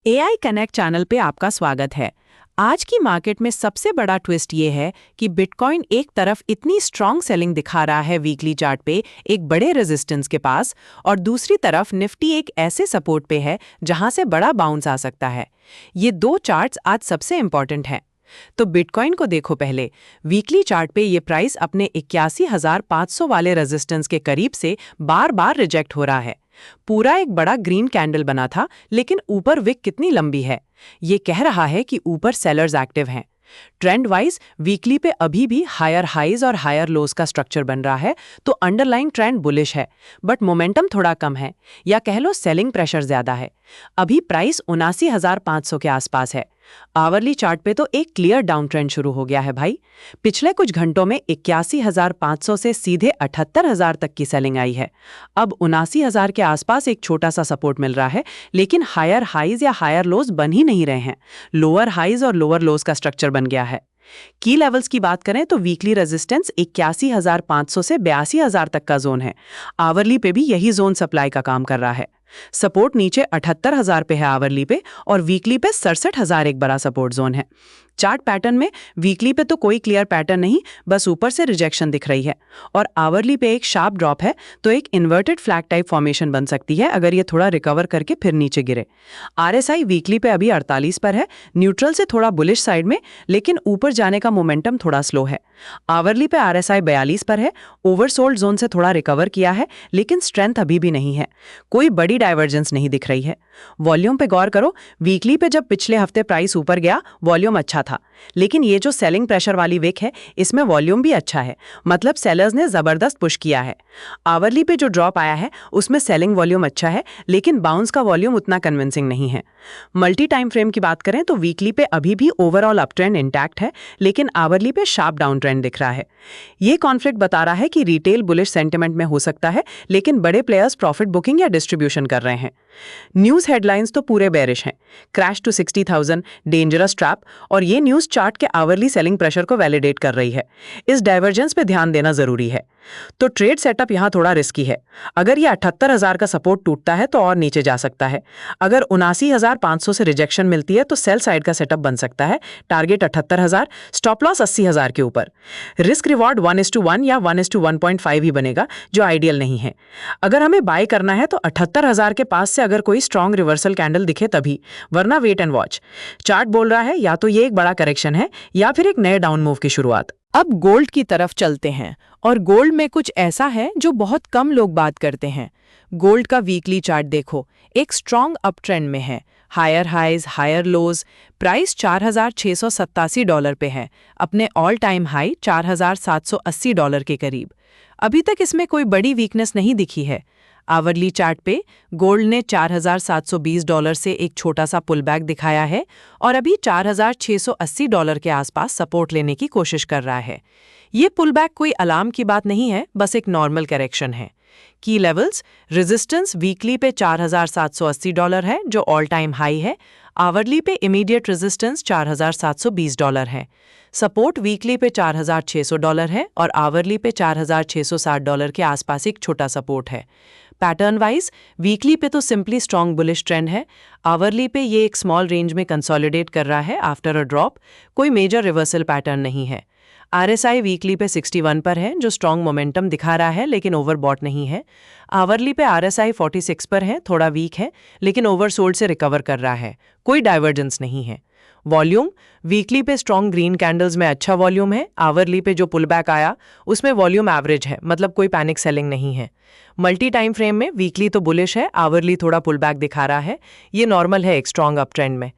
AI connect channel पे आपका स्वागत है। आज की मार्केट में सबसे बड़ा ट्विस्ट ये है कि बिटकॉइन एक तरफ इतनी स्ट्रांग सेलिंग दिखा रहा है वीकली चार्ट पे एक बड़े रेजिस्टेंस के पास, और दूसरी तरफ निफ्टी एक ऐसे सपोर्ट पे है जहां से बड़ा बाउंस आ सकता है। ये दो चार्ट्स आज सबसे इंपॉर्टेंट हैं। तो बिटकॉइन को देखो पहले। वीकली चार्ट पे ये प्राइस अपने 81,500 वाले रेजिस्टेंस के करीब से बार बार रिजेक्ट हो रहा है। पूरा एक बड़ा ग्रीन कैंडल बना था, लेकिन ऊपर विक कितनी लंबी है ये कह रहा है कि ऊपर सेलर्स एक्टिव हैं। ट्रेंड वाइज वीकली पे अभी भी हायर हाइज और हायर लोज का स्ट्रक्चर बन रहा है, तो अंडरलाइंग ट्रेंड बुलिश है, बट मोमेंटम थोड़ा कम है, या कह लो सेलिंग प्रेशर ज्यादा है। अभी प्राइस 79,500 के आसपास है। आवरली चार्ट पे तो एक क्लियर डाउन ट्रेंड शुरू हो गया है भाई। पिछले कुछ घंटों में 81,500 से सीधे 78,000 तक की सेलिंग आई है। अब 79,000 के आसपास एक छोटा सा सपोर्ट मिल रहा है, लेकिन हायर हाइज या हायर लोज बन ही नहीं रहे हैं। लोअर हाइज और लोअर लोज का स्ट्रक्चर बन गया है। की लेवल्स की बात करें तो वीकली रेजिस्टेंस 81,500 से 82,000 तक का जोन है। आवरली पे भी यही जोन सप्लाई का काम कर रहा है। सपोर्ट नीचे 78,000 पे है आवरली पे, और वीकली पे 67,000 एक बड़ा सपोर्ट जोन है। चार्ट पैटर्न में वीकली पे तो कोई क्लियर पैटर्न नहीं, बस ऊपर से रिजेक्शन दिख रही है, और आवरली पे एक शार्प ड्रॉप है, तो एक इन्वर्टेड फ्लैग टाइप फॉर्मेशन बन सकती है अगर ये थोड़ा रिकवर करके फिर नीचे गिरे। आरएसआई वीकली पे अभी 48 पर है, न्यूट्रल से थोड़ा बुलिश साइड में, लेकिन ऊपर जाने का मोमेंटम थोड़ा स्लो है। आवरली पे आरएसआई 42 पर है, ओवरसोल्ड जोन से थोड़ा रिकवर किया है, लेकिन स्ट्रेंथ अभी भी नहीं है, कोई बड़ी डाइवर्जेंस नहीं दिख रही है। वॉल्यूम पे गौर करो। वीकली पे जब पिछले हफ्ते प्राइस ऊपर गया, वॉल्यूम अच्छा था, लेकिन ये जो सेलिंग प्रेशर वाली विक है, इसमें वॉल्यूम भी अच्छा है, मतलब सेलर्स ने जबरदस्त पुश किया है। आवरली पे जो ड्रॉप आया है उसमें सेलिंग वॉल्यूम अच्छा है, लेकिन बाउंस का वॉल्यूम उतना कन्विंसिंग नहीं है। मल्टी टाइम फ्रेम की बात करें तो वीकली पे अभी भी ओवरऑल अप ट्रेंड इंटैक्ट है, लेकिन आवरली पे शार्प डाउन ट्रेंड दिख रहा है। ये कॉन्फ्लिक्ट बता रहा है कि रिटेल बुलिश सेंटिमेंट में हो सकता है, लेकिन बड़े प्लेयर्स प्रॉफिट बुकिंग या डिस्ट्रीब्यूशन कर रहे हैं। न्यूज हेडलाइंस तो पूरे बेरिश हैं। क्रैश टू 60,000, डेंजरस ट्रैप, और ये न्यूज चार्ट के आवरली सेलिंग प्रेशर को वैलिडेट कर रही है। इस डाइवर्जेंस पे ध्यान देना जरूरी है। तो ट्रेड सेटअप यहाँ थोड़ा रिस्की है। अगर ये 78,000 का सपोर्ट टूटता है तो और नीचे जा सकता है। अगर 79,500 से रिजेक्शन मिलती है तो सेल साइड का सेटअप बन सकता है। टारगेट 78,000, स्टॉप लॉस 80,000 के ऊपर। रिस्क रिवॉर्ड 1:1 या 1:1.5 ही बनेगा, जो आइडियल नहीं है। अगर हमें बाय करना है तो 78,000 के पास से अगर कोई स्ट्रॉन्ग रिवर्सल कैंडल दिखे तभी, वरना वेट एंड वॉच। चार्ट बोल रहा है या तो ये एक बड़ा करेक्शन है या फिर एक नए डाउन मूव की शुरुआत। अब गोल्ड की तरफ चलते हैं, और गोल्ड में कुछ ऐसा है जो बहुत कम लोग बात करते हैं। गोल्ड का वीकली चार्ट देखो, एक स्ट्रॉन्ग अप ट्रेंड में है। Higher highs, higher lows. Price $4,687 पे है, अपने ऑल टाइम हाई $4,780 के करीब। अभी तक इसमें कोई बड़ी वीकनेस नहीं दिखी है। आवरली चार्ट पे गोल्ड ने $4,720 से एक छोटा सा पुल बैक दिखाया है, और अभी $4,680 के आसपास सपोर्ट लेने की कोशिश कर रहा है। ये पुल बैक कोई अलार्म की बात नहीं है, बस एक नॉर्मल करेक्शन है। की लेवल्स, रेजिस्टेंस वीकली पे $4,780 है, जो ऑल टाइम हाई है। आवरली पे इमीडिएट रेजिस्टेंस $4,720 है। सपोर्ट वीकली पे $4,600 है, और आवरली पे $4,660 के आसपास एक छोटा सपोर्ट है। पैटर्न वाइज वीकली पे तो सिंपली स्ट्रॉन्ग बुलिश ट्रेंड है। आवरली पे ये एक स्मॉल रेंज में कंसोलिडेट कर रहा है आफ्टर अ ड्रॉप। कोई मेजर रिवर्सल पैटर्न नहीं है। आरएसआई वीकली पे 61 पर है, जो स्ट्रॉन्ग मोमेंटम दिखा रहा है, लेकिन ओवरबॉट नहीं है। आवरली पे आरएसआई 46 पर है, थोड़ा वीक है, लेकिन ओवरसोल्ड से रिकवर कर रहा है। कोई डाइवर्जेंस नहीं है। वॉल्यूम वीकली पे स्ट्रॉन्ग ग्रीन कैंडल्स में अच्छा वॉल्यूम है। आवरली पे जो पुल बैक आया उसमें वॉल्यूम एवरेज है, मतलब कोई पैनिक सेलिंग नहीं है। मल्टी टाइम फ्रेम में वीकली तो बुलिश है, आवरली थोड़ा पुल बैक दिखा रहा है। ये नॉर्मल है एक स्ट्रॉन्ग अप ट्रेंड में।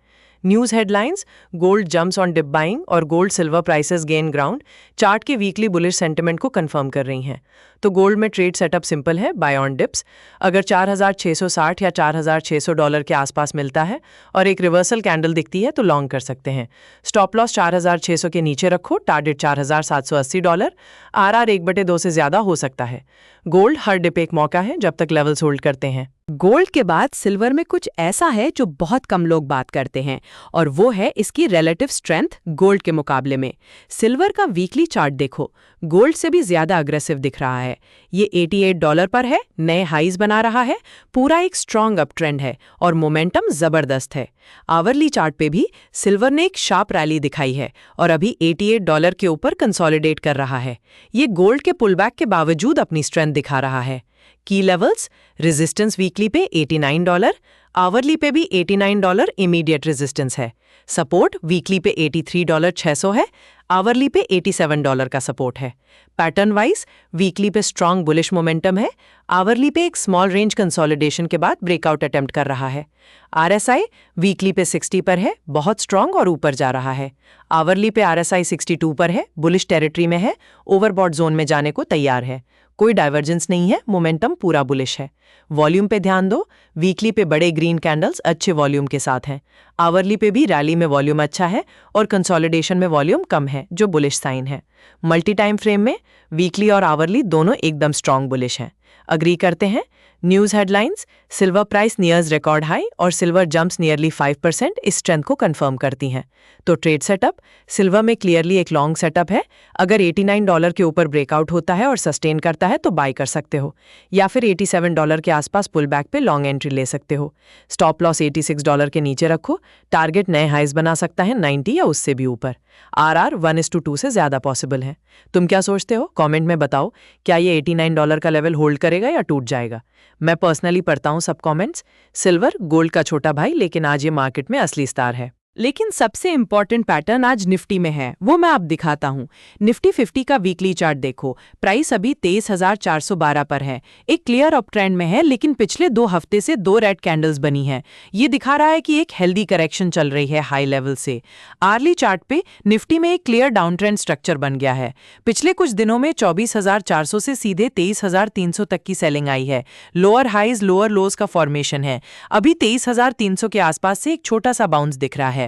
News headlines, gold jumps on dip buying और gold silver prices gain ground, chart के वीकली बुलिश सेंटिमेंट को कंफर्म कर रही हैं। तो गोल्ड में ट्रेड सेटअप सिंपल है, बाय ऑन डिप्स। अगर 4,660 या $4,600 के आसपास मिलता है और एक रिवर्सल कैंडल दिखती है तो लॉन्ग कर सकते हैं। स्टॉप लॉस 4,600 के नीचे रखो, टारगेट $4,780। आरआर 1/2 से ज्यादा हो सकता है। गोल्ड हर डिप एक मौका है जब तक लेवल्स होल्ड करते हैं। गोल्ड के बाद सिल्वर में कुछ ऐसा है जो बहुत कम लोग बात करते हैं, और वो है इसकी रिलेटिव स्ट्रेंथ गोल्ड के मुकाबले में। सिल्वर का वीकली चार्ट देखो, गोल्ड से भी ज्यादा अग्रेसिव दिख रहा है। ये $88 पर है, नए हाईज बना रहा है, पूरा एक स्ट्रॉन्ग अप ट्रेंड है और मोमेंटम जबरदस्त है। आवरली चार्ट पे भी सिल्वर ने एक शार्प रैली दिखाई है और अभी $88 के ऊपर कंसोलिडेट कर रहा है। ये गोल्ड के पुलबैक के बावजूद अपनी स्ट्रेंथ दिखा रहा है। की लेवल्स, रेजिस्टेंस वीकली पे $89, आवरली पे भी $89 इमीडिएट रेजिस्टेंस है। सपोर्ट वीकली पे $83.600 है, आवरली पे $87 का सपोर्ट है। पैटर्न वाइज वीकली पे स्ट्रॉन्ग बुलिश मोमेंटम है, आवरली पे एक स्मॉल रेंज कंसोलिडेशन के बाद ब्रेकआउट अटेम्प्ट कर रहा है। आरएसआई वीकली पे 60 पर है, बहुत स्ट्रॉन्ग और ऊपर जा रहा है। आवरली पे आरएसआई 62 पर है, बुलिश टेरिटरी में है, ओवरबॉट जोन में जाने को तैयार है। कोई डाइवर्जेंस नहीं है, मोमेंटम पूरा बुलिश है। वॉल्यूम पे ध्यान दो, वीकली पे बड़े ग्रीन कैंडल्स अच्छे वॉल्यूम के साथ हैं। आवरली पे भी रैली में वॉल्यूम अच्छा है और कंसोलिडेशन में वॉल्यूम कम है, जो बुलिश साइन है। मल्टी टाइम फ्रेम में वीकली और आवरली दोनों एकदम स्ट्रॉन्ग बुलिश हैं। अग्री करते हैं। News headlines, silver price nears record high और सिल्वर जंप्स नियरली 5% इस स्ट्रेंथ को कंफर्म करती हैं। तो ट्रेड सेटअप, सिल्वर में क्लियरली एक लॉन्ग सेटअप है। अगर $89 के ऊपर ब्रेकआउट होता है और सस्टेन करता है तो बाय कर सकते हो, या फिर $87 के आसपास पुल बैक पे लॉन्ग एंट्री ले सकते हो। स्टॉप लॉस $86 के नीचे रखो। टारगेट नए हाइज बना सकता है 90 या उससे भी ऊपर। आरआर 1:2 से ज्यादा पॉसिबल है। तुम क्या सोचते हो? कमेंट में बताओ। क्या ये $89 का लेवल होल्ड करेगा या टूट जाएगा? मैं पर्सनली पढ़ता हूँ सब कमेंट्स। सिल्वर गोल्ड का छोटा भाई, लेकिन आज ये मार्केट में असली स्टार है। लेकिन सबसे इंपॉर्टेंट पैटर्न आज निफ्टी में है, वो मैं आप दिखाता हूँ। निफ्टी 50 का वीकली चार्ट देखो, प्राइस अभी 23,412 पर है। एक क्लियर अप ट्रेंड में है, लेकिन पिछले 2 हफ्ते से 2 रेड कैंडल्स बनी हैं। ये दिखा रहा है कि एक हेल्दी करेक्शन चल रही है हाई लेवल से। आर्ली चार्ट पे निफ्टी में एक क्लियर डाउन ट्रेंड स्ट्रक्चर बन गया है। पिछले कुछ दिनों में 24,400 से सीधे 23,300 तक की सेलिंग आई है। लोअर हाइज लोअर लोज का फॉर्मेशन है। अभी 23,300 के आसपास से एक छोटा सा बाउंस दिख रहा है।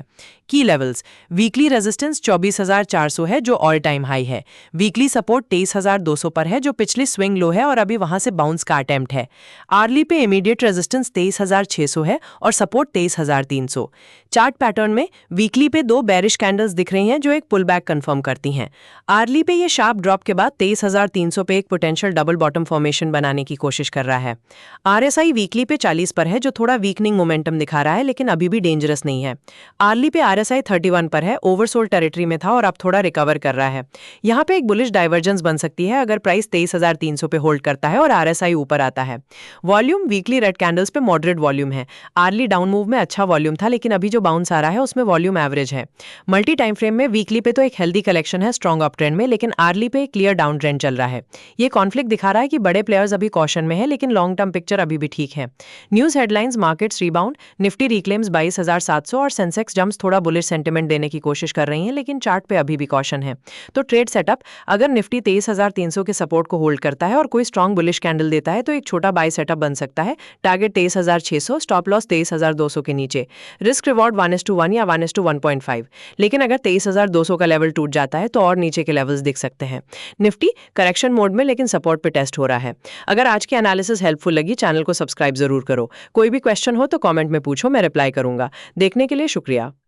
की लेवल्स, वीकली रेजिस्टेंस 24,400 है, जो ऑल टाइम हाई है। वीकली सपोर्ट 23,200 पर है, जो पिछली स्विंग लो है और अभी वहां से बाउंस का अटेम्प्ट है। आर्ली पे इमीडिएट रेजिस्टेंस 23,600 है और सपोर्ट 23,300। चार्ट पैटर्न में वीकली पे 2 बेरिश कैंडल्स दिख रही हैं जो एक पुल बैक कंफर्म करती हैं। आर्ली पे ये शार्प ड्रॉप के बाद 23,300 पे एक पोटेंशियल डबल बॉटम फॉर्मेशन बनाने की कोशिश कर रहा है। आरएसआई वीकली पे 40 पर है, जो थोड़ा वीकनिंग मोमेंटम दिखा रहा है, लेकिन अभी भी डेंजरस नहीं है। आर्ली पे आरएसआई 31 पर है, ओवरसोल्ड टेरिटरी में था और अब थोड़ा रिकवर कर रहा है। यहाँ पे एक बुलिश डाइवर्जेंस बन सकती है अगर प्राइस 23,300 पे होल्ड करता है और आरएसआई ऊपर आता है। वॉल्यूम वीकली रेड कैंडल्स पे मॉडरेट वॉल्यूम है। आर्ली डाउन मूव में अच्छा वॉल्यूम था, लेकिन अभी जो बाउंस आ रहा है उसमें वॉल्यूम एवरेज है। मल्टी टाइम फ्रेम में वीकली पे तो एक हेल्दी कलेक्शन है स्ट्रॉन्ग अप ट्रेंड में, लेकिन आर्ली पे एक क्लियर डाउन ट्रेंड चल रहा है। ये कॉन्फ्लिक्ट दिखा रहा है कि बड़े प्लेयर्स अभी कॉशन में है, लेकिन लॉन्ग टर्म पिक्चर अभी भी ठीक है। News headlines, markets rebound, Nifty reclaims 22,700 और सेंसेक्स जंप्स थोड़ा बुलिश सेंटिमेंट देने की कोशिश कर रही हैं, लेकिन चार्ट पे अभी भी कॉशन है। तो ट्रेड सेटअप, अगर निफ्टी 23,300 के सपोर्ट को होल्ड करता है और कोई स्ट्रॉन्ग बुलिश कैंडल देता है तो एक छोटा बाय सेटअप बन सकता है। टारगेट 23,600, स्टॉप लॉस 23,200 के नीचे। रिस्क रिवॉर्ड 1:1 या 1:1.5। लेकिन अगर 23,200 का लेवल टूट जाता है तो और नीचे के लेवल्स दिख सकते हैं। निफ्टी करेक्शन मोड में, लेकिन सपोर्ट पे टेस्ट हो रहा है। अगर आज की एनालिसिस हेल्पफुल लगी, चैनल को सब्सक्राइब जरूर करो। कोई भी क्वेश्चन हो तो कमेंट में पूछो, मैं रिप्लाई करूंगा। देखने के लिए शुक्रिया।